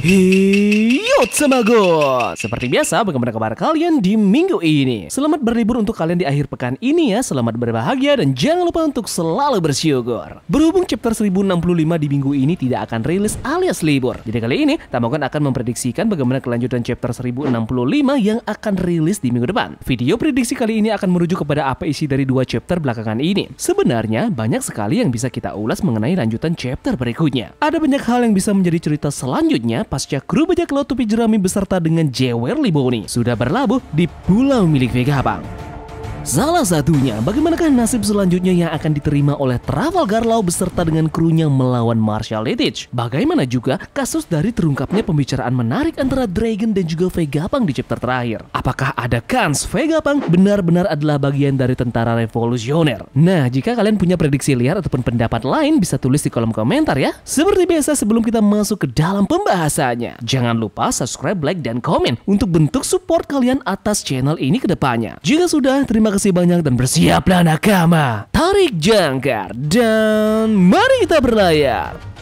Yo Tamago, seperti biasa bagaimana kabar kalian di minggu ini? Selamat berlibur untuk kalian di akhir pekan ini ya. Selamat berbahagia dan jangan lupa untuk selalu bersyukur. Berhubung chapter 1065 di minggu ini tidak akan rilis alias libur, jadi kali ini Tamagon akan memprediksikan bagaimana kelanjutan chapter 1065 yang akan rilis di minggu depan. Video prediksi kali ini akan merujuk kepada apa isi dari dua chapter belakangan ini. Sebenarnya banyak sekali yang bisa kita ulas mengenai lanjutan chapter berikutnya. Ada banyak hal yang bisa menjadi cerita selanjutnya pasca kru bajak laut topi jerami beserta dengan Jewerly Boni sudah berlabuh di pulau milik Vegapunk. Salah satunya, bagaimanakah nasib selanjutnya yang akan diterima oleh Trafalgar Law beserta dengan krunya melawan Marshall Littich? Bagaimana juga kasus dari terungkapnya pembicaraan menarik antara Dragon dan juga Vegapunk di chapter terakhir? Apakah ada kans Vegapunk benar-benar adalah bagian dari tentara revolusioner? Nah, jika kalian punya prediksi liar ataupun pendapat lain, bisa tulis di kolom komentar ya. Seperti biasa, sebelum kita masuk ke dalam pembahasannya, jangan lupa subscribe, like, dan komen untuk bentuk support kalian atas channel ini ke depannya. Jika sudah, terima kasih banyak dan bersiaplah nakama. Tarik jangkar dan mari kita berlayar.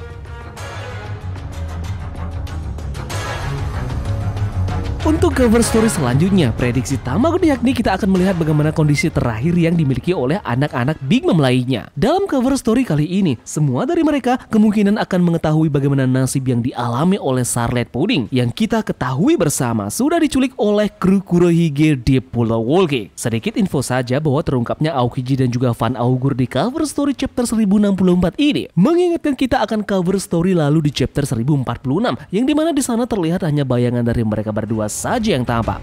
Untuk cover story selanjutnya, prediksi Tamagon yakni kita akan melihat bagaimana kondisi terakhir yang dimiliki oleh anak-anak Big Mom lainnya. Dalam cover story kali ini, semua dari mereka kemungkinan akan mengetahui bagaimana nasib yang dialami oleh Scarlet Pudding yang kita ketahui bersama sudah diculik oleh kru Kurohige di Pulau Wolke. Sedikit info saja bahwa terungkapnya Aokiji dan juga Van Augur di cover story chapter 1064 ini mengingatkan kita akan cover story lalu di chapter 1046 yang dimana di sana terlihat hanya bayangan dari mereka berdua saja yang tampak.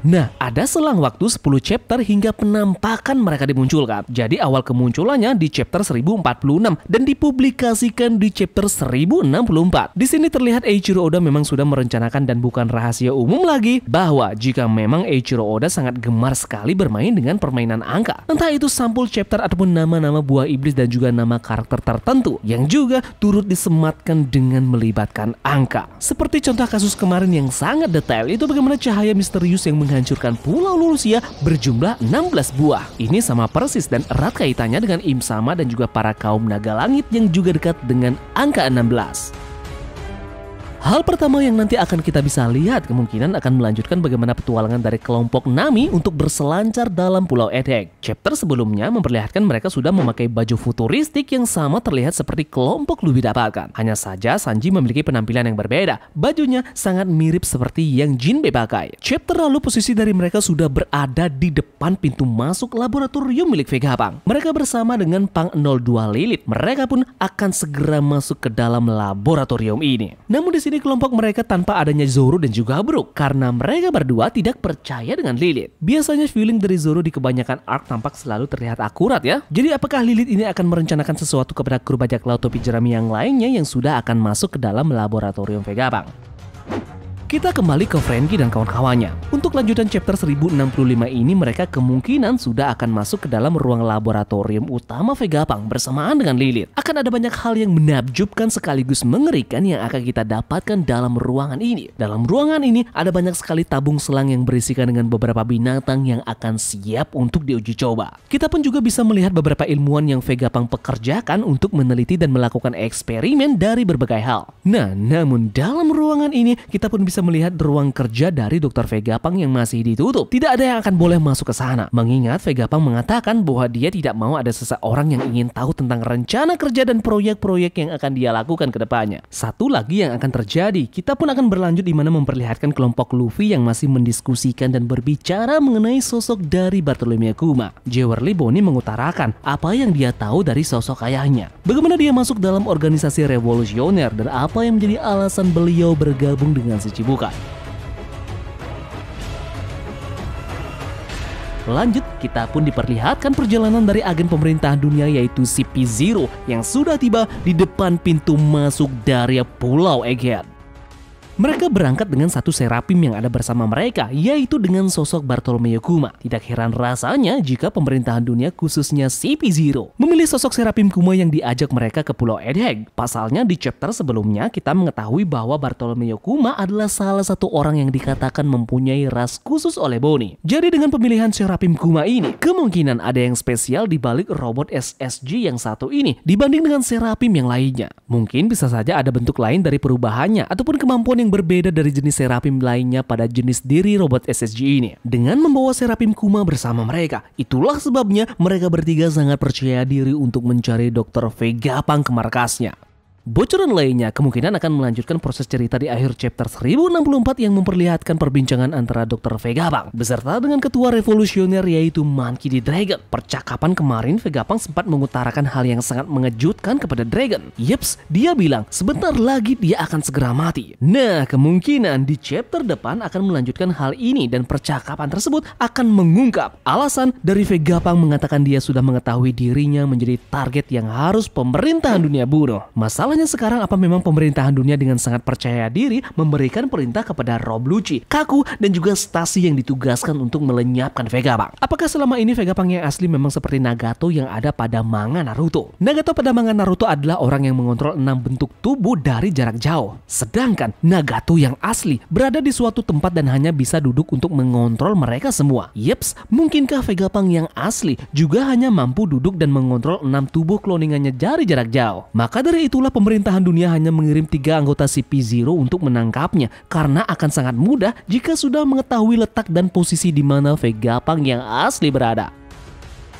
Nah, ada selang waktu 10 chapter hingga penampakan mereka dimunculkan. Jadi awal kemunculannya di chapter 1046 dan dipublikasikan di chapter 1064. Di sini terlihat Eiichiro Oda memang sudah merencanakan dan bukan rahasia umum lagi bahwa jika memang Eiichiro Oda sangat gemar sekali bermain dengan permainan angka. Entah itu sampul chapter ataupun nama-nama buah iblis dan juga nama karakter tertentu yang juga turut disematkan dengan melibatkan angka. Seperti contoh kasus kemarin yang sangat detail itu bagaimana cahaya misterius yang menghancurkan Pulau Lulusia berjumlah 16 buah. Ini sama persis dan erat kaitannya dengan Im Sama dan juga para kaum naga langit yang juga dekat dengan angka 16. Hal pertama yang nanti akan kita bisa lihat kemungkinan akan melanjutkan bagaimana petualangan dari kelompok Nami untuk berselancar dalam Pulau Egghead. Chapter sebelumnya memperlihatkan mereka sudah memakai baju futuristik yang sama terlihat seperti kelompok Luffy dapatkan. Hanya saja Sanji memiliki penampilan yang berbeda. Bajunya sangat mirip seperti yang Jinbe pakai. Chapter lalu posisi dari mereka sudah berada di depan pintu masuk laboratorium milik Vegapunk. Mereka bersama dengan Punk 02 Lilith. Mereka pun akan segera masuk ke dalam laboratorium ini. Namun di sini kelompok mereka tanpa adanya Zoro dan juga Brook karena mereka berdua tidak percaya dengan Lilith. Biasanya feeling dari Zoro di kebanyakan arc tampak selalu terlihat akurat ya. Jadi apakah Lilith ini akan merencanakan sesuatu kepada kru bajak laut topi jerami yang lainnya yang sudah akan masuk ke dalam laboratorium Vegapunk? Kita kembali ke Franky dan kawan-kawannya. Untuk lanjutan chapter 1065 ini mereka kemungkinan sudah akan masuk ke dalam ruang laboratorium utama Vegapunk bersamaan dengan Lilith. Akan ada banyak hal yang menakjubkan sekaligus mengerikan yang akan kita dapatkan dalam ruangan ini. Dalam ruangan ini ada banyak sekali tabung selang yang berisikan dengan beberapa binatang yang akan siap untuk diuji coba. Kita pun juga bisa melihat beberapa ilmuwan yang Vegapunk pekerjakan untuk meneliti dan melakukan eksperimen dari berbagai hal. Nah, namun dalam ruangan ini kita pun bisa melihat ruang kerja dari Dr. Vegapunk yang masih ditutup. Tidak ada yang akan boleh masuk ke sana. Mengingat Vegapunk mengatakan bahwa dia tidak mau ada seseorang yang ingin tahu tentang rencana kerja dan proyek-proyek yang akan dia lakukan ke depannya. Satu lagi yang akan terjadi, kita pun akan berlanjut di mana memperlihatkan kelompok Luffy yang masih mendiskusikan dan berbicara mengenai sosok dari Bartolomeo Kuma. Jewerly Boni mengutarakan apa yang dia tahu dari sosok ayahnya. Bagaimana dia masuk dalam organisasi revolusioner dan apa yang menjadi alasan beliau bergabung dengan si Chibukai. Lanjut, kita pun diperlihatkan perjalanan dari agen pemerintahan dunia yaitu CP0 yang sudah tiba di depan pintu masuk dari Pulau Egghead. Mereka berangkat dengan satu serapim yang ada bersama mereka, yaitu dengan sosok Bartolomeo Kuma. Tidak heran rasanya jika pemerintahan dunia khususnya CP0 memilih sosok serapim Kuma yang diajak mereka ke Pulau Egghead. Pasalnya di chapter sebelumnya kita mengetahui bahwa Bartolomeo Kuma adalah salah satu orang yang dikatakan mempunyai ras khusus oleh Boni. Jadi dengan pemilihan serapim Kuma ini, kemungkinan ada yang spesial di balik robot SSG yang satu ini dibanding dengan serapim yang lainnya. Mungkin bisa saja ada bentuk lain dari perubahannya ataupun kemampuan yang berbeda dari jenis Seraphim lainnya pada jenis diri robot SSG ini. Dengan membawa Seraphim Kuma bersama mereka, itulah sebabnya mereka bertiga sangat percaya diri untuk mencari Dr. Vegapunk ke markasnya. Bocoran lainnya kemungkinan akan melanjutkan proses cerita di akhir chapter 1064 yang memperlihatkan perbincangan antara Dr. Vegapunk beserta dengan ketua revolusioner yaitu Monkey D. Dragon. Percakapan kemarin Vegapunk sempat mengutarakan hal yang sangat mengejutkan kepada Dragon. Yeps, dia bilang sebentar lagi dia akan segera mati. Nah, kemungkinan di chapter depan akan melanjutkan hal ini dan percakapan tersebut akan mengungkap alasan dari Vegapunk mengatakan dia sudah mengetahui dirinya menjadi target yang harus pemerintahan dunia bunuh. Masalahnya sekarang apa memang pemerintahan dunia dengan sangat percaya diri memberikan perintah kepada Rob Lucci, Kaku, dan juga Stacy yang ditugaskan untuk melenyapkan Vegapunk? Apakah selama ini Vegapunk yang asli memang seperti Nagato yang ada pada manga Naruto? Nagato pada manga Naruto adalah orang yang mengontrol 6 bentuk tubuh dari jarak jauh. Sedangkan Nagato yang asli berada di suatu tempat dan hanya bisa duduk untuk mengontrol mereka semua. Yeps, mungkinkah Vegapunk yang asli juga hanya mampu duduk dan mengontrol 6 tubuh kloningannya dari jarak jauh? Maka dari itulah pemerintahan dunia hanya mengirim 3 anggota CP0 untuk menangkapnya karena akan sangat mudah jika sudah mengetahui letak dan posisi di mana Vegapunk yang asli berada.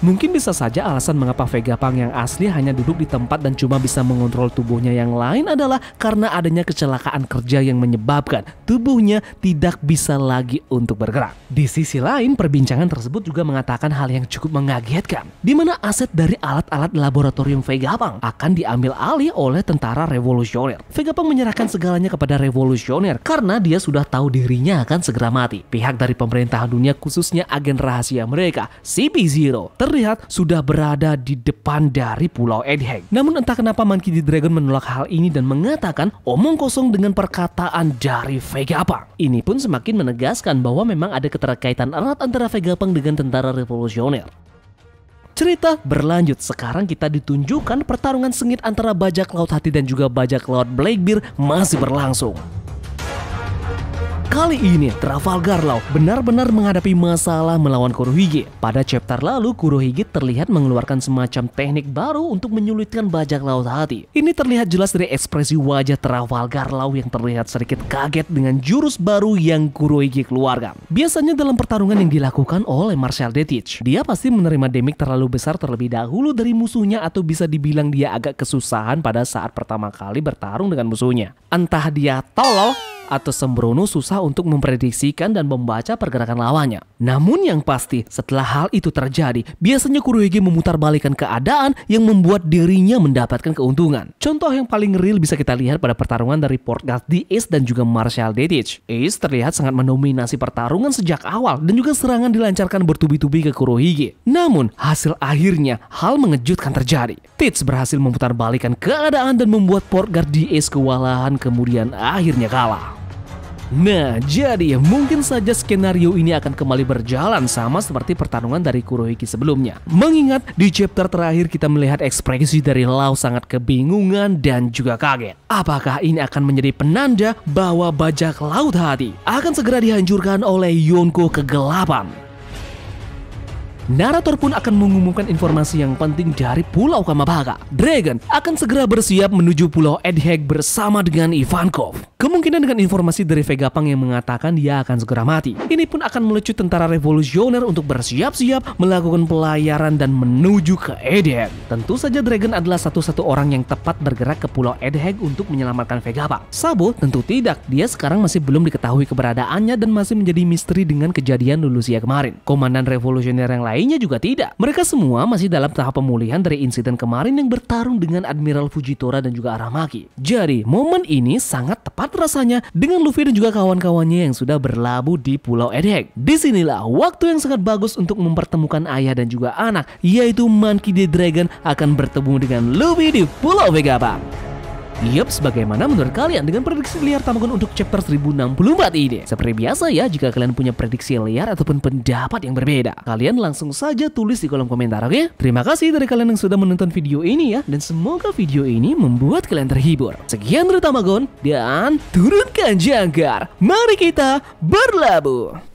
Mungkin bisa saja alasan mengapa Vegapunk yang asli hanya duduk di tempat dan cuma bisa mengontrol tubuhnya yang lain adalah karena adanya kecelakaan kerja yang menyebabkan tubuhnya tidak bisa lagi untuk bergerak. Di sisi lain, perbincangan tersebut juga mengatakan hal yang cukup mengagetkan, di mana aset dari alat-alat laboratorium Vegapunk akan diambil alih oleh tentara revolusioner. Vegapunk menyerahkan segalanya kepada revolusioner karena dia sudah tahu dirinya akan segera mati. Pihak dari pemerintahan dunia khususnya agen rahasia mereka, CP0, terlihat sudah berada di depan dari Pulau Egghead. Namun entah kenapa Monkey D. Dragon menolak hal ini dan mengatakan omong kosong dengan perkataan dari Vegapunk. Ini pun semakin menegaskan bahwa memang ada keterkaitan erat antara Vegapunk dengan tentara revolusioner. Cerita berlanjut, sekarang kita ditunjukkan pertarungan sengit antara bajak laut hati dan juga bajak laut Blackbeard masih berlangsung. Kali ini Trafalgar Law benar-benar menghadapi masalah melawan Kurohige. Pada chapter lalu Kurohige terlihat mengeluarkan semacam teknik baru untuk menyulitkan bajak laut hati. Ini terlihat jelas dari ekspresi wajah Trafalgar Law yang terlihat sedikit kaget dengan jurus baru yang Kurohige keluarkan. Biasanya dalam pertarungan yang dilakukan oleh Martial Deitch, dia pasti menerima damage terlalu besar terlebih dahulu dari musuhnya atau bisa dibilang dia agak kesusahan pada saat pertama kali bertarung dengan musuhnya. Entah dia tolol atau sembrono susah untuk memprediksikan dan membaca pergerakan lawannya. Namun yang pasti setelah hal itu terjadi, biasanya Kurohige memutarbalikkan keadaan yang membuat dirinya mendapatkan keuntungan. Contoh yang paling real bisa kita lihat pada pertarungan dari Portgas di Ace dan juga Martial Deitch. Ace terlihat sangat mendominasi pertarungan sejak awal dan juga serangan dilancarkan bertubi-tubi ke Kurohige. Namun hasil akhirnya hal mengejutkan terjadi. Deitch berhasil memutarbalikkan keadaan dan membuat Portgas di Ace kewalahan kemudian akhirnya kalah. Nah, jadi mungkin saja skenario ini akan kembali berjalan sama seperti pertarungan dari Kurohige sebelumnya. Mengingat di chapter terakhir kita melihat ekspresi dari Law sangat kebingungan dan juga kaget. Apakah ini akan menjadi penanda bahwa bajak laut hati akan segera dihancurkan oleh Yonko kegelapan? Narator pun akan mengumumkan informasi yang penting dari Pulau Kamabaka. Dragon akan segera bersiap menuju Pulau Egghead bersama dengan Ivankov. Kemungkinan dengan informasi dari Vegapunk yang mengatakan dia akan segera mati. Ini pun akan melecut tentara revolusioner untuk bersiap-siap melakukan pelayaran dan menuju ke Egghead. Tentu saja Dragon adalah satu-satu orang yang tepat bergerak ke Pulau Egghead untuk menyelamatkan Vegapunk. Sabo tentu tidak, dia sekarang masih belum diketahui keberadaannya dan masih menjadi misteri dengan kejadian Lulusia kemarin. Komandan revolusioner yang lainnya juga tidak. Mereka semua masih dalam tahap pemulihan dari insiden kemarin yang bertarung dengan Admiral Fujitora dan juga Aramaki. Jadi momen ini sangat tepat rasanya dengan Luffy dan juga kawan-kawannya yang sudah berlabuh di Pulau Egghead. Disinilah waktu yang sangat bagus untuk mempertemukan ayah dan juga anak, yaitu Monkey D. Dragon akan bertemu dengan Luffy di Pulau Vegapunk. Yups, bagaimana menurut kalian dengan prediksi liar Tamagon untuk chapter 1064 ini? Seperti biasa ya, jika kalian punya prediksi liar ataupun pendapat yang berbeda, kalian langsung saja tulis di kolom komentar, oke? Terima kasih dari kalian yang sudah menonton video ini ya, dan semoga video ini membuat kalian terhibur. Sekian dari Tamagon, dan turunkan jangkar, mari kita berlabuh!